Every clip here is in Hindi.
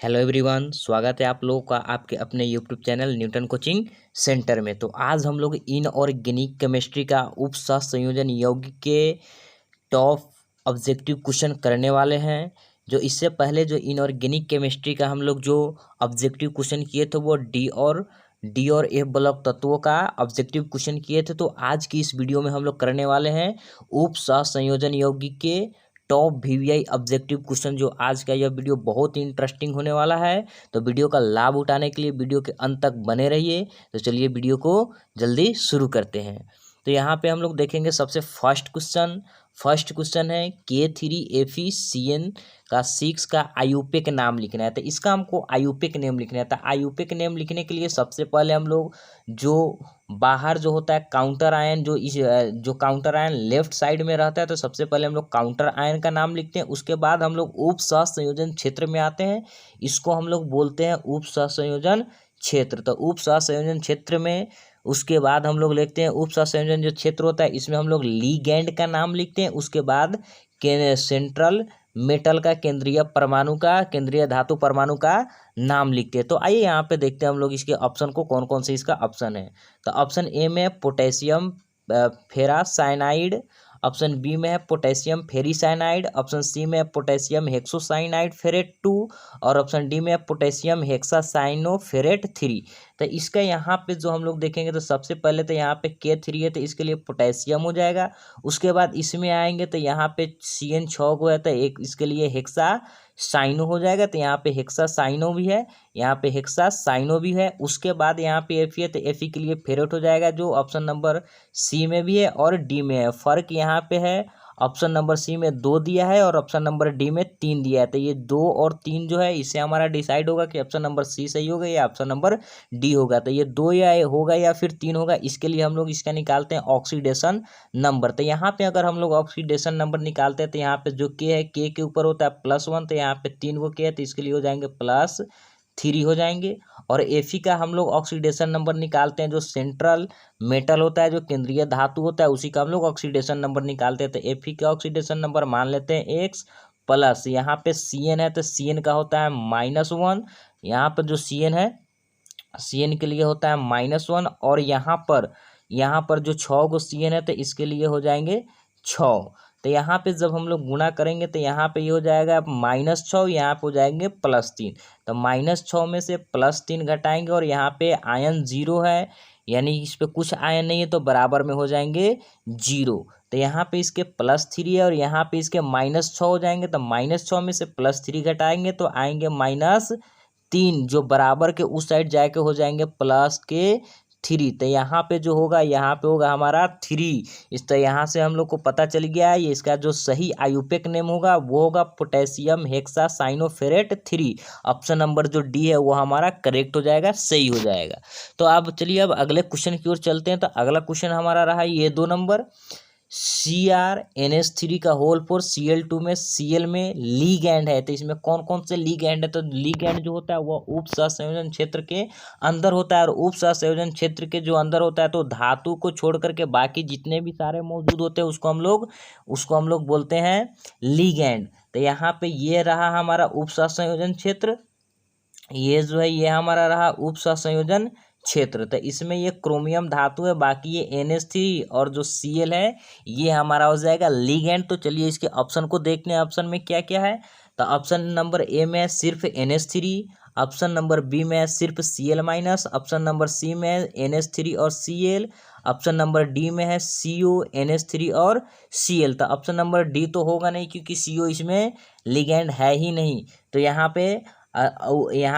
हेलो एवरीवन, स्वागत है आप लोगों का आपके अपने YouTube channel Newton coaching centre में। तो आज हम लोग इनऑर्गेनिक केमिस्ट्री का उपसह संयोजन यौगिक के टॉप ऑब्जेक्टिव क्वेश्चन करने वाले हैं। जो इससे पहले जो इनऑर्गेनिक केमिस्ट्री का हम लोग जो ऑब्जेक्टिव क्वेश्चन किए थे वो डी और एफ ब्लॉक तत्वों का ऑब्जेक्टिव क्वेश्चन किए थे। तो आज की इस वीडियो में हम लोग करने वाले हैं उपसह संयोजन यौगिक के टॉप वीवीआई ऑब्जेक्टिव क्वेश्चन। जो आज का यह वीडियो बहुत ही इंटरेस्टिंग होने वाला है, तो वीडियो का लाभ उठाने के लिए वीडियो के अंत तक बने रहिए। तो चलिए वीडियो को जल्दी शुरू करते हैं। तो यहाँ पे हम लोग देखेंगे सबसे फर्स्ट क्वेश्चन है K3FeCN का 6 का आयुपेक नाम लिखना है। तो इसका हमको आयुपेक नेम लिखना है। तो आयुपेक नेम लिखने के लिए सबसे पहले हम लोग जो बाहर जो होता है काउंटर आयन, जो काउंटर आयन लेफ्ट साइड में रहता है, तो सबसे पहले हम लोग काउंटर आयन का नाम लिखते हैं। उसके बाद हम लोग उप सह संयोजन क्षेत्र में आते हैं। इसको हम लोग बोलते हैं उप सह संयोजन क्षेत्र। तो उप सह संयोजन क्षेत्र में उसके बाद हम लोग लिखते हैं उप सह संयोजन जो क्षेत्र होता है इसमें हम लोग लीगैंड का नाम लिखते हैं। उसके बाद सेंट्रल मेटल का केंद्रीय धातु परमाणु का नाम लिखते हैं। तो आइए यहाँ पे देखते हैं हम लोग इसके ऑप्शन को, कौन कौन से इसका ऑप्शन है। तो ऑप्शन ए में पोटेशियम फेरासाइनाइड, ऑप्शन बी में है पोटेशियम फेरीसाइनाइड, ऑप्शन सी में है पोटेशियम हेक्सोसाइनाइड फेरेट 2 और ऑप्शन डी में है पोटेशियम हेक्सासाइनोफेरेट 3। तो इसका यहाँ पे जो हम लोग देखेंगे तो सबसे पहले तो यहाँ पे K3 है तो इसके लिए पोटेशियम हो जाएगा। उसके बाद इसमें आएंगे तो यहाँ पे CN6 को है तो एक इसके लिए हेक्सा साइनो हो जाएगा। तो यहाँ पे हेक्सा साइनो भी है, यहाँ पे हेक्सा साइनो भी है। उसके बाद यहाँ पे एफी है तो एफी के लिए फेरेट हो जाएगा, जो ऑप्शन नंबर सी में भी है और डी में है। फर्क यहाँ पे है, ऑप्शन नंबर सी में 2 दिया है और ऑप्शन नंबर डी में 3 दिया है। तो ये 2 और 3 जो है इससे हमारा डिसाइड होगा कि ऑप्शन नंबर सी सही होगा या ऑप्शन नंबर डी होगा। तो ये 2 या होगा या फिर 3 होगा, इसके लिए हम लोग इसका निकालते हैं ऑक्सीडेशन नंबर। तो यहाँ पे अगर हम लोग ऑक्सीडेशन नंबर निकालते हैं तो यहाँ पे जो के है के के ऊपर होता है +1, तो यहाँ पे 3 को के है तो इसके लिए हो जाएंगे +3 हो जाएंगे। और एफी का हम लोग ऑक्सीडेशन नंबर निकालते हैं, जो सेंट्रल मेटल होता है, जो केंद्रीय धातु होता है, उसी का हम लोग ऑक्सीडेशन नंबर निकालते हैं। तो एफी का ऑक्सीडेशन नंबर मान लेते हैं x प्लस यहाँ पे CN है तो CN का होता है -1। यहाँ पर जो CN है CN के लिए होता है -1 और यहाँ पर जो 6 को CN है तो इसके लिए हो जाएंगे 6। तो यहाँ पे जब हम लोग गुणा करेंगे तो यहाँ पे ये हो जाएगा -6, यहाँ पे हो जाएंगे +3। तो -6 में से +3 घटाएंगे और यहाँ पे आयन 0 है, यानी इस पे कुछ आयन नहीं है तो बराबर में हो जाएंगे 0। तो यहाँ पे इसके +3 है और यहाँ पे इसके -6 हो जाएंगे। तो -6 में से +3 घटाएंगे तो आएंगे -3, जो बराबर के उस साइड जाके हो जाएंगे +3। तो यहाँ पे जो होगा यहाँ पे होगा हमारा 3। इस तो यहाँ से हम लोग को पता चल गया है ये इसका जो सही आयुपेक नेम होगा वो होगा पोटेशियम हेक्सासाइनोफेरेट 3। ऑप्शन नंबर जो डी है वो हमारा करेक्ट हो जाएगा, सही हो जाएगा। तो अब चलिए अब अगले क्वेश्चन की ओर चलते हैं। तो अगला क्वेश्चन हमारा रहा ये 2 नंबर, CrNH3 का होल 4 Cl2 में Cl में लीगैंड है। तो इसमें कौन कौन से लीगैंड है? तो लीगैंड जो होता है वो उप सह संयोजन क्षेत्र के अंदर होता है और उप सह संयोजन क्षेत्र के जो अंदर होता है तो धातु को छोड़ करके बाकी जितने भी सारे मौजूद होते हैं उसको हम लोग बोलते हैं लीगैंड। तो यहाँ पे ये रहा हमारा उप सह संयोजन क्षेत्र, ये जो है ये हमारा रहा उप सह संयोजन क्षेत्र। तो इसमें ये क्रोमियम धातु है, बाकी ये NH3 और जो Cl है ये हमारा हो जाएगा लीगैंड। तो चलिए इसके ऑप्शन को देखते हैं, ऑप्शन में क्या क्या है। तो ऑप्शन नंबर ए में है सिर्फ NH3, ऑप्शन नंबर बी में है सिर्फ Cl-, ऑप्शन नंबर सी में है NH3 और Cl, ऑप्शन नंबर डी में है CO NH3 और Cl। तो ऑप्शन नंबर डी तो होगा नहीं क्योंकि CO इसमें लीगैंड है ही नहीं। तो यहाँ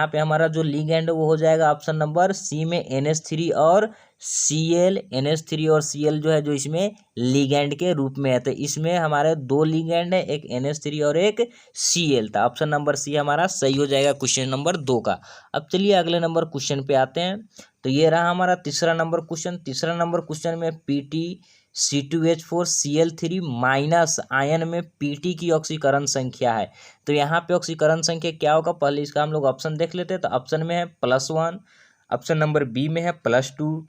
पे हमारा जो लीगैंड वो हो जाएगा ऑप्शन नंबर सी में NH3 और Cl, NH3 और Cl जो है जो इसमें लीगैंड के रूप में है। तो इसमें हमारे 2 लीगैंड है, एक NH3 और एक Cl। तो ऑप्शन नंबर सी हमारा सही हो जाएगा क्वेश्चन नंबर 2 का। अब चलिए अगले नंबर क्वेश्चन पे आते हैं। तो ये रहा हमारा तीसरा नंबर क्वेश्चन में PtC2H4Cl3 माइनस आयन में Pt की ऑक्सीकरण संख्या है। तो यहाँ पे ऑक्सीकरण संख्या क्या होगा, पहले इसका हम लोग ऑप्शन देख लेते हैं। तो ऑप्शन में है +1, ऑप्शन नंबर बी में है +2,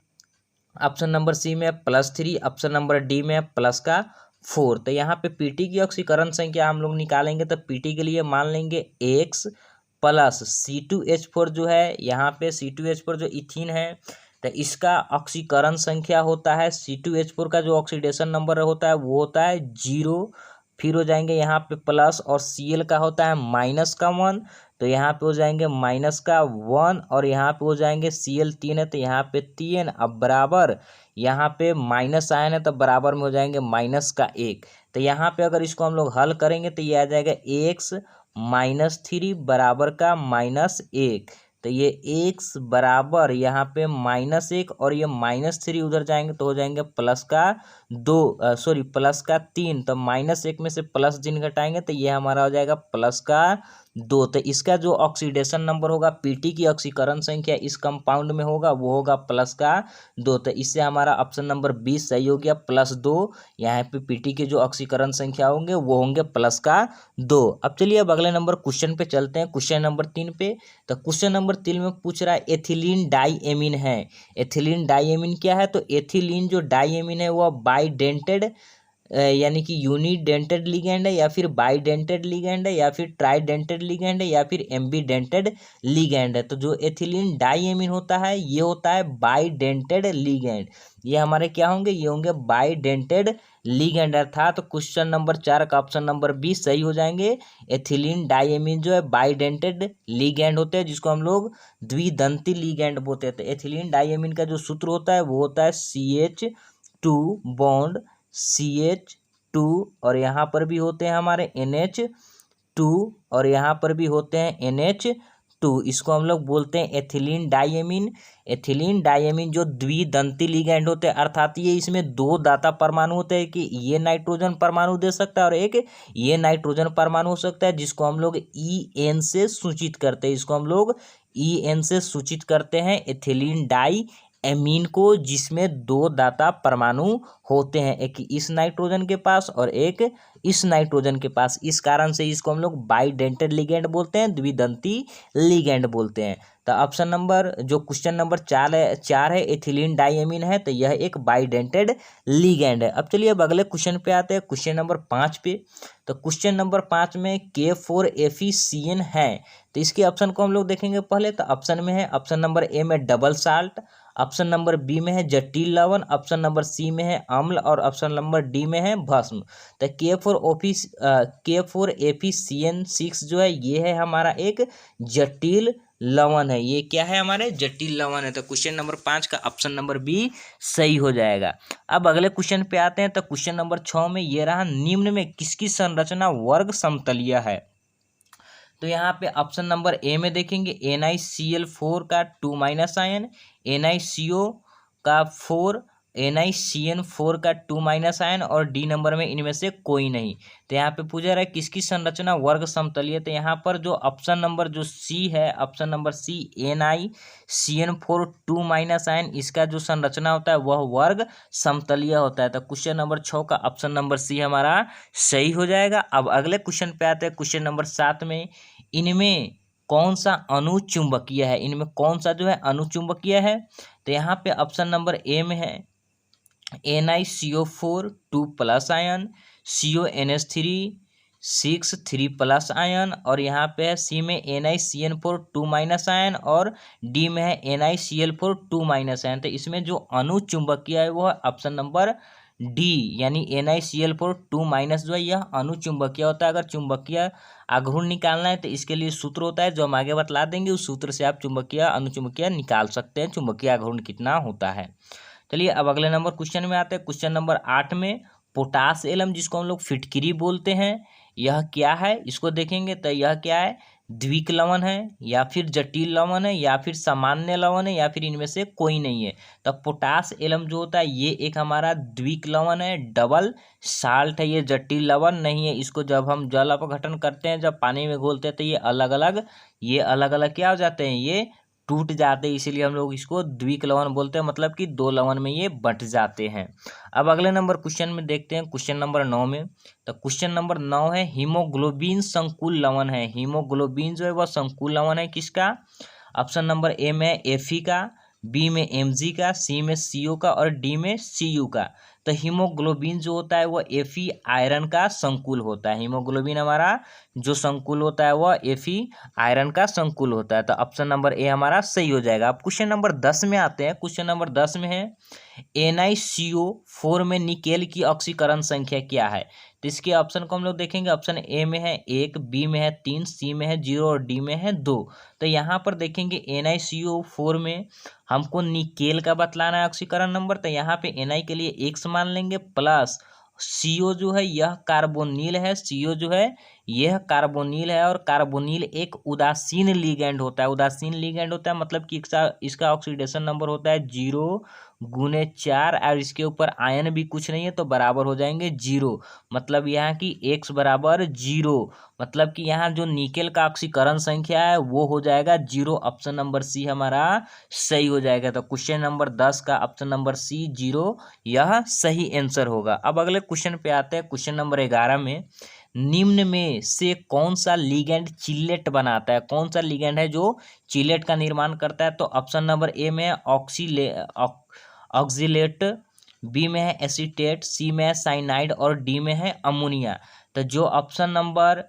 ऑप्शन नंबर सी में है +3, ऑप्शन नंबर डी में है +4। तो यहाँ पे Pt की ऑक्सीकरण संख्या हम लोग निकालेंगे तो Pt के लिए मान लेंगे x प्लस C2H4 जो है, यहाँ पे C2H4 जो इथीन है, तो इसका ऑक्सीकरण संख्या होता है, C2H4 का जो ऑक्सीडेशन नंबर होता है वो होता है 0। फिर हो जाएंगे यहाँ पे प्लस, और Cl का होता है -1, तो यहाँ पे हो जाएंगे -1, और यहाँ पे हो जाएंगे Cl 3 है तो यहाँ पे 3, अब बराबर यहाँ पे माइनस आयन है तो बराबर में हो जाएंगे -1। तो यहाँ पे अगर इसको हम लोग हल करेंगे तो ये आ जाएगा x -3 बराबर का -1। तो ये x बराबर यहाँ पे -1, और ये -3 उधर जाएंगे तो हो जाएंगे प्लस का 3। तो -1 में से +3 घटाएंगे तो ये हमारा हो जाएगा +2। तो इसका जो ऑक्सीडेशन नंबर होगा, पीटी की ऑक्सीकरण संख्या इस कंपाउंड में होगा, वो होगा +2। तो इससे हमारा ऑप्शन नंबर 20 सही हो गया, +2। यहाँ पे पीटी के जो ऑक्सीकरण संख्या होंगे वो होंगे +2। अब चलिए अब अगले नंबर क्वेश्चन पे चलते हैं, क्वेश्चन नंबर 3 पे। तो क्वेश्चन नंबर 3 में पूछ रहा है एथिलीन डाइएमीन है। एथिलीन डाइएमीन क्या है? तो एथिलीन जो डाइएमीन है वह बाइडेंटेड यानी कि यूनिडेंटेड लिगेंड है, या फिर बाइडेंटेड लिगेंड है, या फिर ट्राइडेंटेड लिगेंड है, या फिर एम्बीडेंटेड लिगेंड है। तो जो एथिलीन डाइएमीन होता है ये होता है बाइडेंटेड लिगेंड। ये हमारे क्या होंगे? ये होंगे बाइडेंटेड लिगेंड, अर्थात क्वेश्चन नंबर 4 का ऑप्शन नंबर 20 सही हो जाएंगे। एथिलीन डाइएमीन जो है बाइडेंटेड लिगेंड होते हैं, जिसको हम लोग द्विदंती लिगेंड बोलते हैं। तो एथिलीन डाइएमीन का जो सूत्र होता है वो होता है CH2 बॉन्ड CH2, और यहाँ पर भी होते हैं हमारे NH2, और यहाँ पर भी होते हैं NH2। इसको हम लोग बोलते हैं एथिलीन डाइएमीन। एथिलीन डाइएमीन जो द्विदंती लिगेंड होते हैं, अर्थात ये इसमें 2 दाता परमाणु होते हैं कि ये नाइट्रोजन परमाणु दे सकता है और एक ये नाइट्रोजन परमाणु हो सकता है, जिसको हम लोग EN से सूचित करते हैं। इसको हम लोग EN से सूचित करते हैं एथिलीन डाइएमीन को, जिसमें 2 दाता परमाणु होते हैं, एक इस नाइट्रोजन के पास और एक इस नाइट्रोजन के पास। इस कारण से इसको हम लोग बाइडेंटेड लिगेंड बोलते हैं, द्विदंती लिगेंड बोलते हैं। तो ऑप्शन नंबर जो क्वेश्चन नंबर 4 है एथिलीन डाइएमीन है, तो यह एक बाइडेंटेड लिगेंड है। अब चलिए अब अगले क्वेश्चन पे आते हैं, क्वेश्चन नंबर 5 पे। तो क्वेश्चन नंबर 5 में K4FeCN है, तो इसके ऑप्शन को हम लोग देखेंगे पहले। तो ऑप्शन में है, ऑप्शन नंबर ए में double salt, option number B में है जटिल लवण, ऑप्शन नंबर सी में है अम्ल, और ऑप्शन नंबर डी में है भस्म। तो K4FeCN6 जो है ये है हमारा एक जटिल लवण है। ये क्या है? हमारे जटिल लवण है। तो क्वेश्चन नंबर 5 का ऑप्शन नंबर बी सही हो जाएगा। अब अगले क्वेश्चन पे आते हैं। तो क्वेश्चन नंबर 6 में ये रहा, निम्न में किसकी संरचना वर्ग समतलीय है? तो यहाँ पे ऑप्शन नंबर ए में देखेंगे NiCl4 का 2- आयन, NiCO का 4, NiCN4 का 2- आयन, और डी नंबर में इनमें से कोई नहीं। तो यहाँ पे पूछा रहा है किसकी संरचना वर्ग समतलीय। तो यहाँ पर जो ऑप्शन नंबर जो सी है, option number C NiCN4 2- ion, इसका जो संरचना होता है वह वर्ग समतलीय होता है। तो क्वेश्चन नंबर 6 का ऑप्शन नंबर सी हमारा सही हो जाएगा। अब अगले क्वेश्चन पे आते हैं, क्वेश्चन नंबर 7 में, इनमें कौन सा अनुचुंबकीय है? इनमें कौन सा जो है अनुचुंबकीय है? तो यहाँ पे ऑप्शन नंबर ए में है NiCO4 2+ आयन, CONH3 6 3+ आयन, और यहाँ पे है सी में NiCN4 2- आयन, और डी में है NiCl4 2- आयन। तो इसमें जो अनुचुंबकीय है वो है ऑप्शन नंबर डी, यानी NiCl4 2- जो है यह अनुचुंबकीय होता है। अगर चुंबकीय आघूर्ण निकालना है तो इसके लिए सूत्र होता है जो हम आगे बतला देंगे, उस सूत्र से आप चुंबकीय अनुचुंबकीय निकाल सकते हैं, चुंबकीय आघूर्ण कितना होता है। चलिए अब अगले नंबर क्वेश्चन में आते हैं, क्वेश्चन नंबर 8 में, पोटास एलम जिसको हम लोग फिटकिरी बोलते हैं, यह क्या है? इसको देखेंगे तो यह क्या है? द्विक लवण है, या फिर जटिल लवण है, या फिर सामान्य लवण है, या फिर इनमें से कोई नहीं है। तो पोटास एलम जो होता है ये एक हमारा द्विक लवण है, डबल साल्ट है, ये जटिल लवण नहीं है। इसको जब हम जल अपघटन करते हैं, जब पानी में घोलते हैं, तो ये अलग अलग क्या हो जाते हैं? ये टूट जाते हैं, इसीलिए हम लोग इसको द्विक लवण बोलते हैं, मतलब कि 2 लवण में ये बंट जाते हैं। अब अगले नंबर क्वेश्चन में देखते हैं, क्वेश्चन नंबर 9 में। तो क्वेश्चन नंबर 9 है, हीमोग्लोबिन संकुल लवण है। हीमोग्लोबिन जो है वह संकुल लवण है किसका? ऑप्शन नंबर ए में है Fe का, बी में Mg का, सी में CO का और डी में Cu का। तो हीमोग्लोबिन जो होता है वह Fe आयरन का संकुल होता है। हीमोग्लोबिन हमारा जो संकुल होता है वह Fe आयरन का संकुल होता है। तो ऑप्शन नंबर ए हमारा सही हो जाएगा। अब क्वेश्चन नंबर 10 में आते हैं। क्वेश्चन नंबर 10 में है NiCO4 में निकेल की ऑक्सीकरण संख्या क्या है। तो इसके ऑप्शन को हम लोग देखेंगे। ऑप्शन ए में है 1, बी में है 3, सी में है 0 और डी में है 2। तो यहाँ पर देखेंगे NiCO4 में हमको निकेल का बतलाना है ऑक्सीकरण नंबर। तो यहाँ पे Na के लिए 1 मान लेंगे, प्लस CO जो है यह कार्बोनिल है, CO जो है यह कार्बोनिल है और कार्बोनिल एक उदासीन लिगैंड होता है। उदासीन लिगैंड होता है मतलब कि इसका ऑक्सीडेशन नंबर होता है 0x4 और इसके ऊपर आयन भी कुछ नहीं है तो बराबर हो जाएंगे 0। मतलब यहाँ की x बराबर 0, मतलब कि यहाँ जो निकेल का ऑक्सीकरण संख्या है वो हो जाएगा 0। ऑप्शन नंबर सी हमारा सही हो जाएगा। तो क्वेश्चन नंबर 10 का ऑप्शन नंबर सी 0 यह सही आंसर होगा। अब अगले क्वेश्चन पे आते हैं। क्वेश्चन नंबर 11 में निम्न में से कौन सा लिगैंड चिलेट बनाता है। कौन सा लिगैंड है जो चिलेट का निर्माण करता है। तो ऑप्शन नंबर ए में ऑक्सीलेट, बी में है एसीटेट, सी में है साइनाइड और डी में है अमोनिया। तो जो ऑप्शन नंबर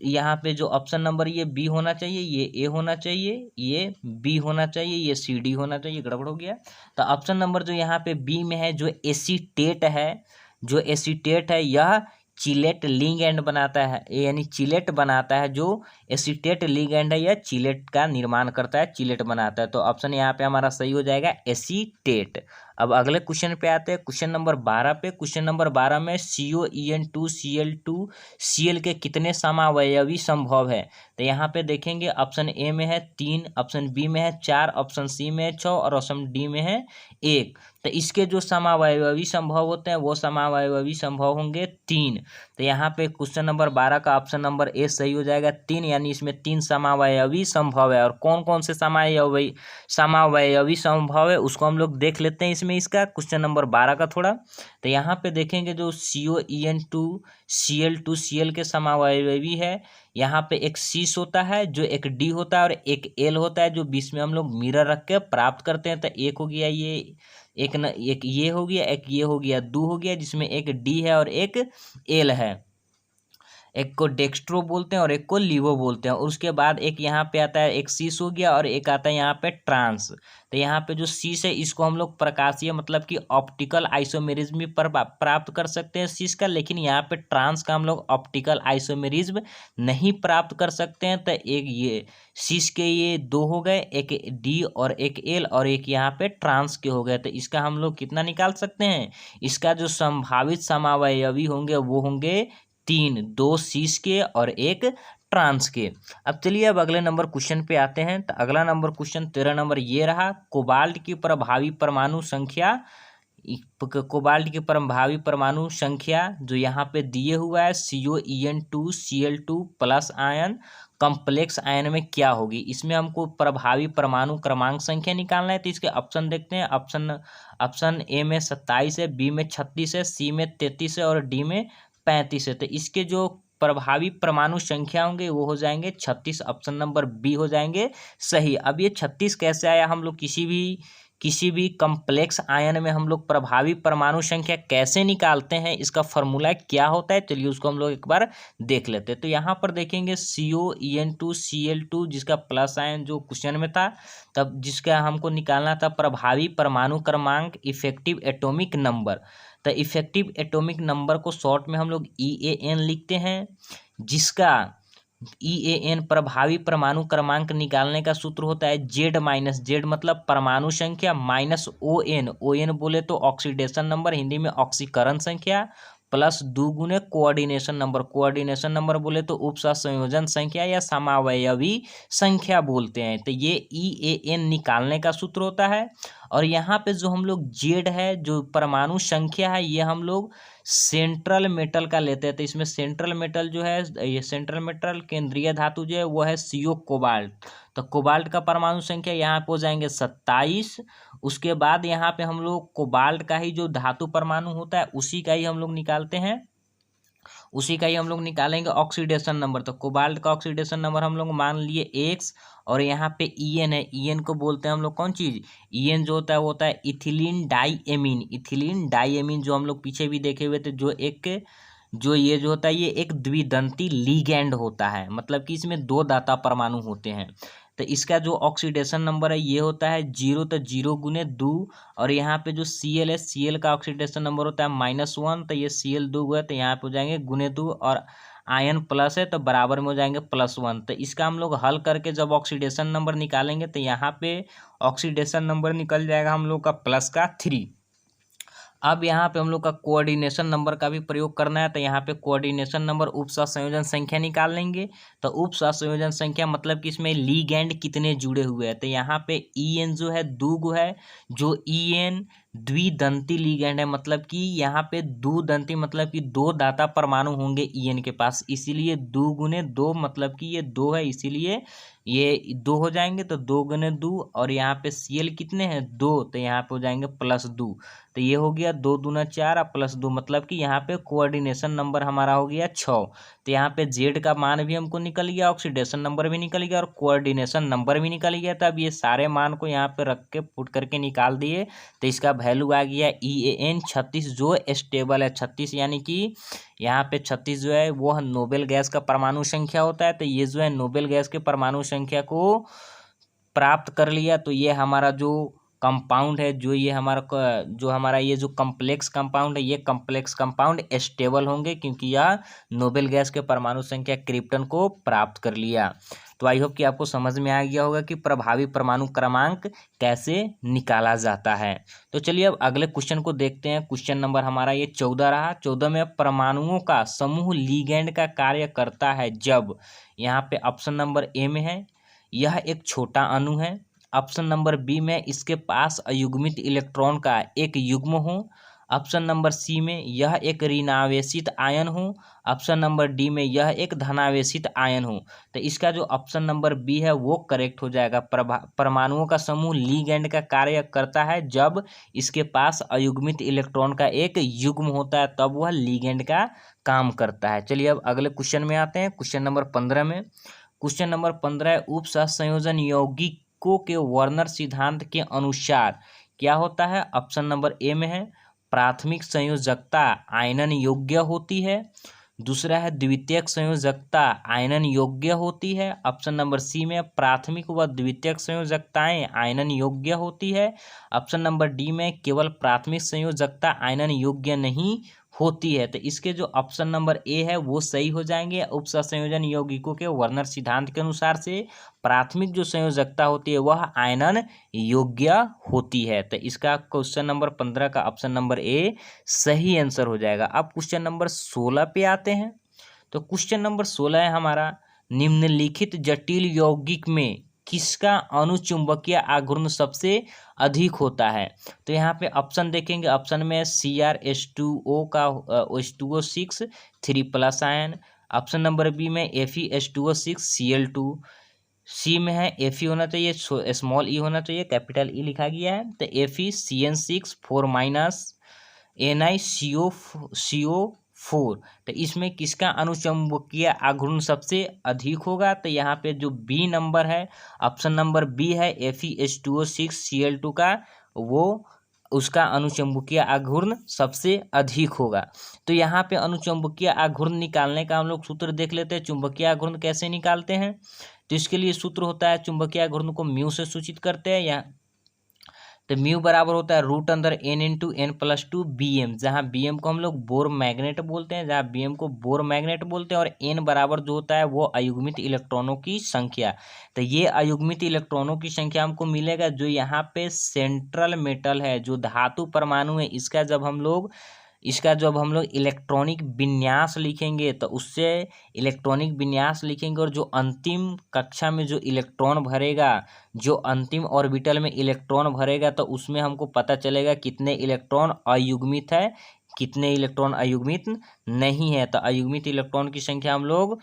यहाँ पे जो ऑप्शन नंबर ये बी होना चाहिए, ये ए होना चाहिए, ये बी होना चाहिए, ये सी डी होना चाहिए, गड़बड़ हो गया। तो ऑप्शन नंबर जो यहाँ पे बी में है जो एसीटेट है, जो एसीटेट है यह चिलेट लिगैंड बनाता है, यानी चिलेट बनाता है। जो एसीटेट लिगैंड है यह चिलेट का निर्माण करता है, चिलेट बनाता है। तो ऑप्शन यहाँ पे हमारा सही हो जाएगा एसीटेट। अब अगले क्वेश्चन पे आते हैं। क्वेश्चन नंबर 12 पे। क्वेश्चन नंबर 12 में COEN2Cl2Cl के कितने समावयवी संभव है। तो यहाँ पे देखेंगे ऑप्शन ए में है 3, ऑप्शन बी में है 4, ऑप्शन सी में है 6 और ऑप्शन डी में है 1। तो इसके जो समावयवी संभव होते हैं वो समावयवी संभव होंगे 3। तो यहाँ पे क्वेश्चन नंबर 12 का ऑप्शन नंबर ए सही हो जाएगा 3, यानी इसमें 3 समावयवी संभव है। और कौन कौन से समावयवी संभव है उसको हम लोग देख लेते हैं इसमें, इसका क्वेश्चन नंबर 12 का थोड़ा। तो यहाँ पे देखेंगे जो COEN2Cl2Cl के समावयवी है, यहाँ पे एक सीस होता है, जो एक डी होता है और एक एल होता है, जो बीच में हम लोग मिरर रख के प्राप्त करते हैं। तो एक हो गया ये, एक ये हो गया, एक ये हो गया, 2 हो गया, जिसमें एक डी है और एक एल है। एक को डेक्स्ट्रो बोलते हैं और एक को लिवो बोलते हैं। और उसके बाद एक यहाँ पे आता है, एक सीस हो गया और एक आता है यहाँ पे ट्रांस। तो यहाँ पे जो सीस है इसको हम लोग प्रकाशीय मतलब कि ऑप्टिकल आइसोमेरिज्म पर प्राप्त कर सकते हैं सीस का, लेकिन यहाँ पे ट्रांस का हम लोग ऑप्टिकल आइसोमेरिज्म नहीं प्राप्त कर सकते हैं। तो एक ये सीस के ये 2 हो गए, एक डी और एक एल और एक यहाँ पे ट्रांस के हो गए। तो इसका हम लोग कितना निकाल सकते हैं, इसका जो संभावित समावयवी होंगे वो होंगे 3, 2 सीस के और एक ट्रांस के। अब चलिए अब अगले नंबर क्वेश्चन पे आते हैं। तो अगला नंबर क्वेश्चन 13 नंबर ये रहा, कोबाल्ट की प्रभावी परमाणु संख्या। कोबाल्ट की प्रभावी परमाणु संख्या जो यहाँ पे दिए हुआ है COEN2Cl2 plus ion complex ion में क्या होगी। इसमें हमको प्रभावी परमाणु क्रमांक संख्या निकालना है। तो इसके ऑप्शन देखते हैं। ऑप्शन ए में 27 है, बी में 36 है, सी में 33 है और डी में 35 है। तो इसके जो प्रभावी परमाणु संख्या होंगे वो हो जाएंगे 36। ऑप्शन नंबर बी हो जाएंगे सही। अब ये 36 कैसे आया, हम लोग किसी भी कॉम्प्लेक्स आयन में हम लोग प्रभावी परमाणु संख्या कैसे निकालते हैं, इसका फॉर्मूला क्या होता है, चलिए उसको हम लोग एक बार देख लेते हैं। तो यहाँ पर देखेंगे COEN2Cl2 जिसका प्लस आयन जो क्वेश्चन में था, तब जिसका हमको निकालना था प्रभावी परमाणु क्रमांक, इफेक्टिव एटॉमिक नंबर। तो इफेक्टिव एटॉमिक नंबर को शॉर्ट में हम लोग EAN लिखते हैं, जिसका EAN प्रभावी परमाणु क्रमांक निकालने का सूत्र होता है Z मतलब परमाणु संख्या माइनस ON बोले तो ऑक्सीडेशन नंबर, हिंदी में ऑक्सीकरण संख्या, प्लस 2 गुने कोऑर्डिनेशन नंबर बोले तो उपसह संयोजन संख्या या समावयवी संख्या बोलते हैं। तो ये EAN निकालने का सूत्र होता है। और यहाँ पे जो हम लोग Z है जो परमाणु संख्या है, ये हम लोग सेंट्रल मेटल का लेते हैं। तो इसमें सेंट्रल मेटल जो है, ये सेंट्रल मेटल केंद्रीय धातु जो है वो है CO कोबाल्ट। तो कोबाल्ट का परमाणु संख्या यहाँ पे हो जाएंगे 27। उसके बाद यहाँ पे हम लोग कोबाल्ट का ही जो धातु परमाणु होता है उसी का ही हम लोग निकालते हैं, उसी का ही हम लोग निकालेंगे ऑक्सीडेशन नंबर। तो कोबाल्ट का ऑक्सीडेशन नंबर हम लोग मान लिए एक्स, और यहाँ पे ईएन है, ईएन को बोलते हैं हम लोग कौन चीज़, ईएन जो होता है वो होता है इथिलीन डाईएमीन। इथिलीन डाईएमीन जो हम लोग पीछे भी देखे हुए थे, जो ये जो होता है ये एक द्विदंती लीगैंड होता है, मतलब कि इसमें दो दाता परमाणु होते हैं। तो इसका जो ऑक्सीडेशन नंबर है ये होता है 0, तो 0 गुने 2, और यहाँ पे जो Cl है, Cl का ऑक्सीडेशन नंबर होता है -1, तो ये Cl 2 है, तो यहाँ पे हो जाएंगे गुने 2, और आयन प्लस है तो बराबर में हो जाएंगे +1। तो इसका हम लोग हल करके जब ऑक्सीडेशन नंबर निकालेंगे तो यहाँ पे ऑक्सीडेशन नंबर निकल जाएगा हम लोग का +3। अब यहाँ पे हम लोग का कोऑर्डिनेशन नंबर का भी प्रयोग करना है, तो यहाँ पे कोऑर्डिनेशन नंबर उप सहसंयोजन संख्या निकाल लेंगे। तो उप सहसंयोजन संख्या मतलब कि इसमें लीगैंड कितने जुड़े हुए हैं, तो यहाँ पे ईएन जो है 2 है, जो ईएन द्विदंती लीगैंड है, मतलब कि यहाँ पे द्विदंती मतलब कि दो दाता परमाणु होंगे ईएन के पास, इसीलिए 2 गुने 2 मतलब कि ये 2 है, इसीलिए ये 2 हो जाएंगे, तो 2 गुने 2, और यहाँ पे Cl कितने हैं 2, तो यहाँ पे हो जाएंगे +2, तो ये हो गया 2 दूना 4 और +2, मतलब कि यहाँ पे कोऑर्डिनेशन नंबर हमारा हो गया 6। तो यहाँ पे Z का मान भी हमको निकल गया, ऑक्सीडेशन नंबर भी निकल गया और कोऑर्डिनेशन नंबर भी निकल गया। तो अब ये सारे मान को यहाँ पे रख के पुट करके निकाल दिए, तो इसका वैल्यू आ गया EAN 36, जो स्टेबल है 36, यानी कि यहाँ पे 36 जो है वो नोबेल गैस का परमाणु संख्या होता है। तो ये जो है नोबेल गैस के परमाणु संख्या को प्राप्त कर लिया। तो ये हमारा जो कंपाउंड है, जो हमारा ये जो कम्प्लेक्स कंपाउंड है, ये कम्प्लेक्स कंपाउंड स्टेबल होंगे, क्योंकि यह नोबेल गैस के परमाणु संख्या क्रिप्टन को प्राप्त कर लिया। तो आई होप कि आपको समझ में आ गया होगा कि प्रभावी परमाणु क्रमांक कैसे निकाला जाता है। तो चलिए अब अगले क्वेश्चन को देखते हैं। क्वेश्चन नंबर हमारा ये 14 रहा। 14 में परमाणुओं का समूह लीगैंड का कार्य करता है जब, यहाँ पे ऑप्शन नंबर ए में है यह एक छोटा अणु है, ऑप्शन नंबर बी में इसके पास अयुग्मित इलेक्ट्रॉन का एक युग्म हो, ऑप्शन नंबर सी में यह एक ऋणावेशित आयन हो, ऑप्शन नंबर डी में यह एक धनावेशित आयन हो। तो इसका जो ऑप्शन नंबर बी है वो करेक्ट हो जाएगा। परमाणुओं का समूह लीगैंड का कार्य करता है जब इसके पास अयुग्मित इलेक्ट्रॉन का एक युग्म होता है, तब वह लीगैंड का काम करता है। चलिए अब अगले क्वेश्चन में आते हैं, क्वेश्चन नंबर 15 में। क्वेश्चन नंबर 15 उप सहसंयोजन यौगिकों के वर्नर सिद्धांत के अनुसार क्या होता है। ऑप्शन नंबर ए में है प्राथमिक संयोजकता आयनन योग्य होती है, दूसरा है द्वितीयक संयोजकता आयनन योग्य होती है, ऑप्शन नंबर सी में प्राथमिक व द्वितीयक संयोजकताएं आयनन योग्य होती है, ऑप्शन नंबर डी में केवल प्राथमिक संयोजकता आयनन योग्य नहीं होती है। तो इसके जो ऑप्शन नंबर ए है वो सही हो जाएंगे। उप सहसंयोजन यौगिकों के वर्नर सिद्धांत के अनुसार से प्राथमिक जो संयोजकता होती है वह आयनन योग्य होती है। तो इसका क्वेश्चन नंबर 15 का ऑप्शन नंबर ए सही आंसर हो जाएगा। अब क्वेश्चन नंबर 16 पे आते हैं। तो क्वेश्चन नंबर 16 है हमारा, निम्नलिखित जटिल यौगिक में किसका अनुचुंबकीय आघूर्ण सबसे अधिक होता है। तो यहाँ पे ऑप्शन देखेंगे, ऑप्शन में CrH2O का H2O6 3+ ion, option number B में FeH2O6 Cl2, सी में है Fe होना चाहिए, स्मॉल ई होना चाहिए, कैपिटल ई लिखा गया है, तो FeCN6 4- NiCO4। तो इसमें किसका अनुचुंबकीय आघूर्ण सबसे अधिक होगा। तो यहाँ पे जो बी नंबर है, ऑप्शन नंबर बी है FeH2O6 Cl2 का, वो उसका अनुचुंबकीय आघूर्ण सबसे अधिक होगा। तो यहाँ पे अनुचुंबकीय आघूर्ण निकालने का हम लोग सूत्र देख लेते हैं। चुंबकीय आघूर्ण कैसे निकालते हैं, तो इसके लिए सूत्र होता है, चुंबकीय आघूर्ण को म्यू से सूचित करते हैं। यहाँ तो म्यू बराबर होता है √N×N+2 Bm, जहाँ Bm को हम लोग बोर मैग्नेट बोलते हैं, जहाँ Bm को बोर मैग्नेट बोलते हैं, और N बराबर जो होता है वो अयुग्मित इलेक्ट्रॉनों की संख्या। तो ये अयुग्मित इलेक्ट्रॉनों की संख्या हमको मिलेगा जो यहाँ पे सेंट्रल मेटल है, जो धातु परमाणु है, इसका जब हम लोग इलेक्ट्रॉनिक विन्यास लिखेंगे तो उससे इलेक्ट्रॉनिक विन्यास लिखेंगे, और जो अंतिम कक्षा में जो इलेक्ट्रॉन भरेगा, जो अंतिम ऑर्बिटल में इलेक्ट्रॉन भरेगा, तो उसमें हमको पता चलेगा कितने इलेक्ट्रॉन अयुग्मित है, कितने इलेक्ट्रॉन अयुग्मित नहीं है। तो अयुग्मित इलेक्ट्रॉन की संख्या हम लोग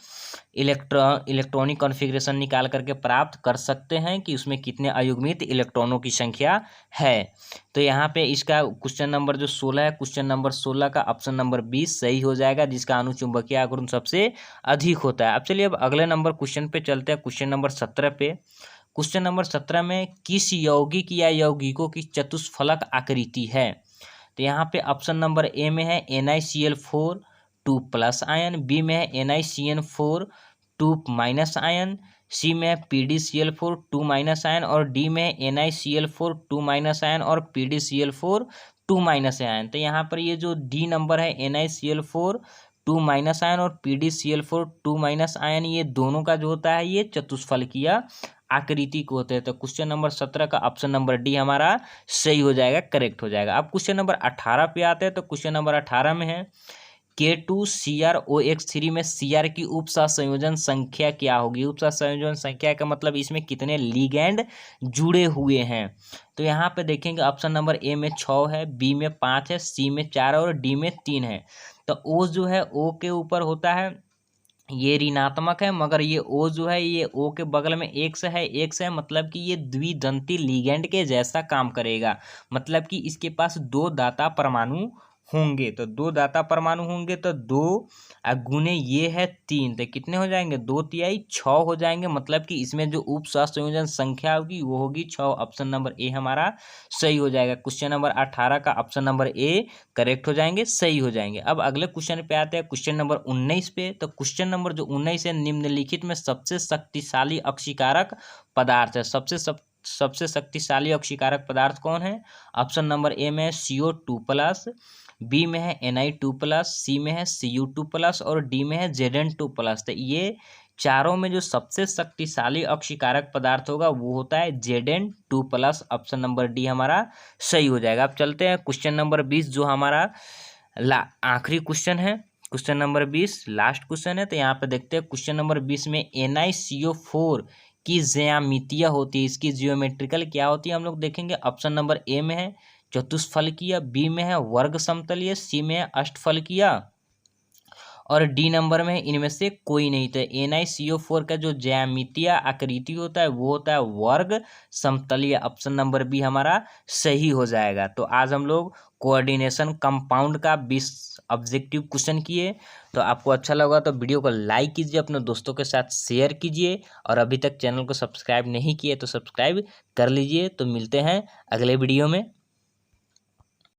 इलेक्ट्रॉनिक कॉन्फ़िगरेशन निकाल करके प्राप्त कर सकते हैं कि उसमें कितने अयुग्मित इलेक्ट्रॉनों की संख्या है। तो यहाँ पे इसका क्वेश्चन नंबर जो 16 है, क्वेश्चन नंबर 16 का ऑप्शन नंबर 20 सही हो जाएगा, जिसका अनुचुंबकीय आघूर्ण सबसे अधिक होता है। अब चलिए अब अगले नंबर क्वेश्चन पे चलते हैं, क्वेश्चन नंबर 17 पे। क्वेश्चन नंबर 17 में किस यौगिक या यौगिकों की चतुष्फलक आकृति है। तो यहाँ पे ऑप्शन नंबर ए में है NiCl4 2+ आयन, बी में है NiCN4 2- आयन, सी में है PdCl4 2- आयन और डी में है NiCl4 2- आयन और PdCl4 2- आयन। तो यहाँ पर ये जो डी नंबर है NiCl4 2- आयन और PdCl4 2- आयन, ये दोनों का जो होता है ये चतुष्फलकीय आकृति को होते हैं। तो क्वेश्चन नंबर 17 का ऑप्शन नंबर डी हमारा सही हो जाएगा, करेक्ट हो जाएगा। अब क्वेश्चन नंबर 18 पे आते हैं। तो क्वेश्चन नंबर 18 में है K2CrOX3 में Cr की उप सहसंयोजन संख्या क्या होगी। उप सहसंयोजन संख्या का मतलब इसमें कितने लिगैंड जुड़े हुए हैं। तो यहाँ पे देखेंगे ऑप्शन नंबर ए में 6 है, बी में 5 है, सी में 4 और डी में 3 है। तो O जो है O के ऊपर होता है ये ऋणात्मक है, मगर ये O जो है ये O के बगल में X है, X है मतलब कि ये द्विदंती लिगैंड के जैसा काम करेगा। मतलब कि इसके पास 2 दाता परमाणु होंगे। तो 2 दाता परमाणु होंगे तो 2 गुने ये है 3, तो कितने हो जाएंगे 2 तिहाई 6 हो जाएंगे। मतलब कि इसमें जो उप सहसंयोजन संख्या होगी वो होगी 6। ऑप्शन नंबर ए हमारा सही हो जाएगा। क्वेश्चन नंबर 18 का ऑप्शन नंबर ए करेक्ट हो जाएंगे, सही हो जाएंगे। अब अगले क्वेश्चन पे आते हैं, क्वेश्चन नंबर 19 पे। तो क्वेश्चन नंबर जो 19 है, निम्नलिखित में सबसे शक्तिशाली अक्षीकारक पदार्थ है। सबसे शक्तिशाली अक्षीकारक पदार्थ कौन है। ऑप्शन नंबर ए में CO2+, बी में है Ni2+, सी में है Cu2+ और डी में है Zn2+। तो ये चारों में जो सबसे शक्तिशाली अक्षीकारक पदार्थ होगा वो होता है Zn2+। ऑप्शन नंबर डी हमारा सही हो जाएगा। अब चलते हैं क्वेश्चन नंबर 20 जो हमारा आखिरी क्वेश्चन है। क्वेश्चन नंबर 20 लास्ट क्वेश्चन है। तो यहाँ पे देखते हैं क्वेश्चन नंबर 20 में NiCO4 की ज्यामितीय होती है, इसकी जियोमेट्रिकल क्या होती है हम लोग देखेंगे। ऑप्शन नंबर ए में है चतुष्फलकीय, बी में है वर्ग समतलीय, सी में है अष्टफलकीय और डी नंबर में इनमें से कोई नहीं। तो NiCO4 का जो ज्यामितीय आकृति होता है वो होता है वर्ग समतलीय। ऑप्शन नंबर बी हमारा सही हो जाएगा। तो आज हम लोग कोऑर्डिनेशन कंपाउंड का 20 ऑब्जेक्टिव क्वेश्चन किए। तो आपको अच्छा लगा तो वीडियो को लाइक कीजिए, अपने दोस्तों के साथ शेयर कीजिए और अभी तक चैनल को सब्सक्राइब नहीं किए तो सब्सक्राइब कर लीजिए। तो मिलते हैं अगले वीडियो में।